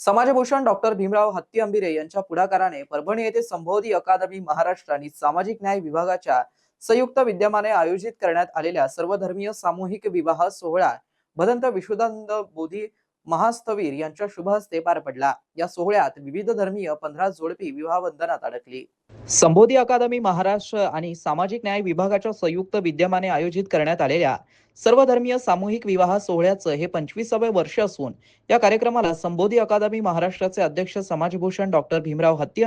समाजभूषण doctor Bhimrao हत्ती यांच्या पुढाकाराने परभणी येथे संबोधी अकादमी महाराष्ट्र आणि सामाजिक न्याय विभागाच्या संयुक्त विद्यमाने आयोजित करण्यात आलेल्या सर्वधर्मीय सामूहिक विवाह सोहळा भदंत विशुद्धानंद बोधी महास्थवीर यांच्या शुभ हस्ते पार पडला। या सोहळ्यात विविध धर्मीय 15 जोडपी विवाह बंधनात अडकली। संबोधी अकादमी महाराष्ट्र आणि सामाजिक न्याय विभागाच्या संयुक्त विद्यमाने आयोजित करण्यात आलेल्या सर्वधर्मीय सामूहिक विवाह सोहळ्याचं हे 25वे वर्ष असून या कार्यक्रमाला संबोधी अकादमी महाराष्ट्राचे अध्यक्ष समाजभूषण डॉक्टर भीमराव हत्ती,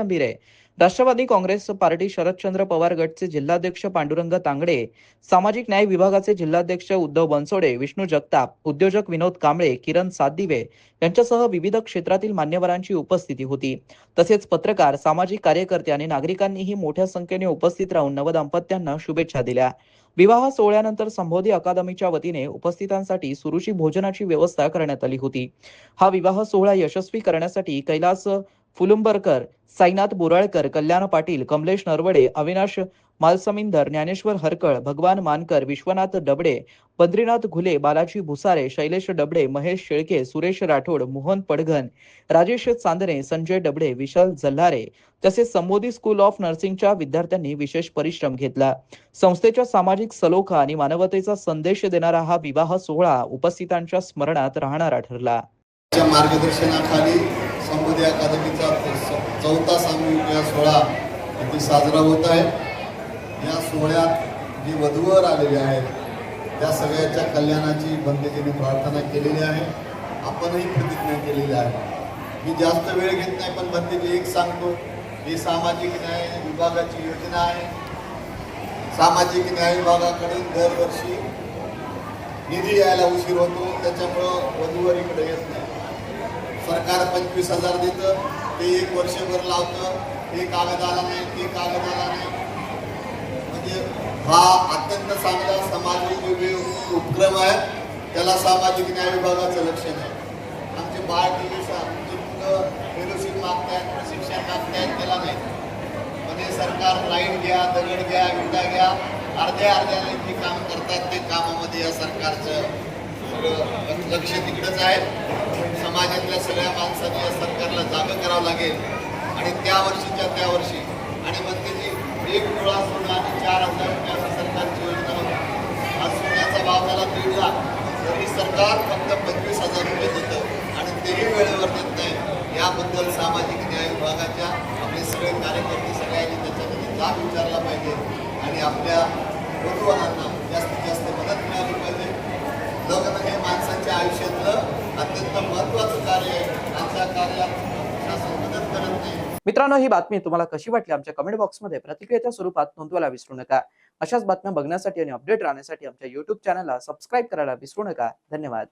राष्ट्रवादी काँग्रेस पार्टी शरदचंद्र पवार गटचे जिल्हाध्यक्ष पांडुरंग तांगडे, सामाजिक न्याय विभागाचे जिल्हाध्यक्ष उद्धव बनसोडे, विष्णू जगताप, उद्योजक विनोद कांबळे, किरण सातदिवे यांच्यासह विविध क्षेत्रातील मान्यवरांची उपस्थिती होती। तसेच पत्रकार, सामाजिक कार्यकर्ते आणि नागरिकांनीही मोठ्या संख्येने उपस्थित राहून नवदंपत्यांना शुभेच्छा दिल्या। विवाह सोहळ्यानंतर संबोधी अकादमीच्या वतीने उपस्थितांसाठी सुरुची भोजनाची व्यवस्था करण्यात आली होती। हा विवाह सोहळा यशस्वी करण्यासाठी कैलास फुलुंबरकर, साईनाथ बोराळकर, कल्याण पाटील, कमलेश नरवडे, अविनाश मालसमिंदर, ज्ञानेश्वर हरकळ, भगवान मानकर, विश्वनाथ डबडे, बद्रीनाथ घुले, बालाजी भुसारे, शैलेश डबडे, महेश शेळके, सुरेश राठोड, मोहन पडघन, राजेश चांदणे, संजय डबडे, विशाल जल्हारे तसेच संबोधी स्कूल ऑफ नर्सिंगच्या विद्यार्थ्यांनी विशेष परिश्रम घेतला। संस्थेच्या सामाजिक सलोखा आणि मानवतेचा संदेश देणारा हा विवाह सोहळा उपस्थितांच्या स्मरणात राहणारा ठरला। मार्गदर्शनाखाली संबोधी अकादमीचा 4था सामूहिक सोहळा इथे साजरा होत आहे। या सोहळ्यात जी वधूवर आलेले आहेत त्या सगळ्यांच्या कल्याणाची बंदेजीने प्रार्थना केलेली आहे। आपणही प्रतिज्ञा केलेली आहे। मी जास्त वेळ घेत नाही, पण बंदेजी एक सांगतो, ही सामाजिक न्याय विभागाची योजना आहे। सामाजिक न्याय विभागाकडून दरवर्षी निधी यायला उशीर होतो, त्याच्यामुळं वधूवर इकडे येत नाही। सरकार 25,000 देतं, ते 1 वर्षभर लावतं, ते कागद आला नाही, ते कागद आला नाही। म्हणजे हा अत्यंत चांगला समाजोपयोगी उपक्रम आहे, त्याला सामाजिक न्याय विभागाचं लक्ष नाही। आमचे बाळ फेलोशिप मागतायत, प्रशिक्षण मागतायत, त्याला नाही। म्हणजे सरकार लाईट घ्या, दगड घ्या, विटा घ्या, अर्ध्याने जे काम करतात ते कामामध्ये या सरकारचं लक्ष तिकडेच आहे। समाजातल्या सगळ्या माणसांनी या सरकारला जागं करावं लागेल आणि त्या वर्षी आणि मग त्याची 1 तोळा सोनं आणि 4,000 रुपयाची सरकारची योजना होती। आज सोन्याचा भाव झाला 1.5 लाख, तरी सरकार फक्त 25,000 रुपये देतं आणि तेही वेळेवर देत नाही। याबद्दल सामाजिक न्याय विभागाच्या आपले सगळे कार्यकर्ते सगळ्यांनी त्याच्यामध्ये जाब विचारला पाहिजे आणि आपल्या वधूवरांना जास्तीत जास्त मदत मिळाली पाहिजे। लग्न हे माणसाच्या आयुष्यातलं अत्यंत महत्त्वाचं कार्य आहे। आमच्या कार्यात शासन मदत करत नाही। मित्रांनो, ही बातमी तुम्हाला कशी वाटली आमच्या कमेंट बॉक्समध्ये प्रतिक्रियेच्या स्वरूपात नोंदवायला विसरू नका। अशाच बातम्या बघण्यासाठी आणि अपडेट राहण्यासाठी आमच्या YouTube चॅनलला सबस्क्राईब करायला विसरू नका। धन्यवाद।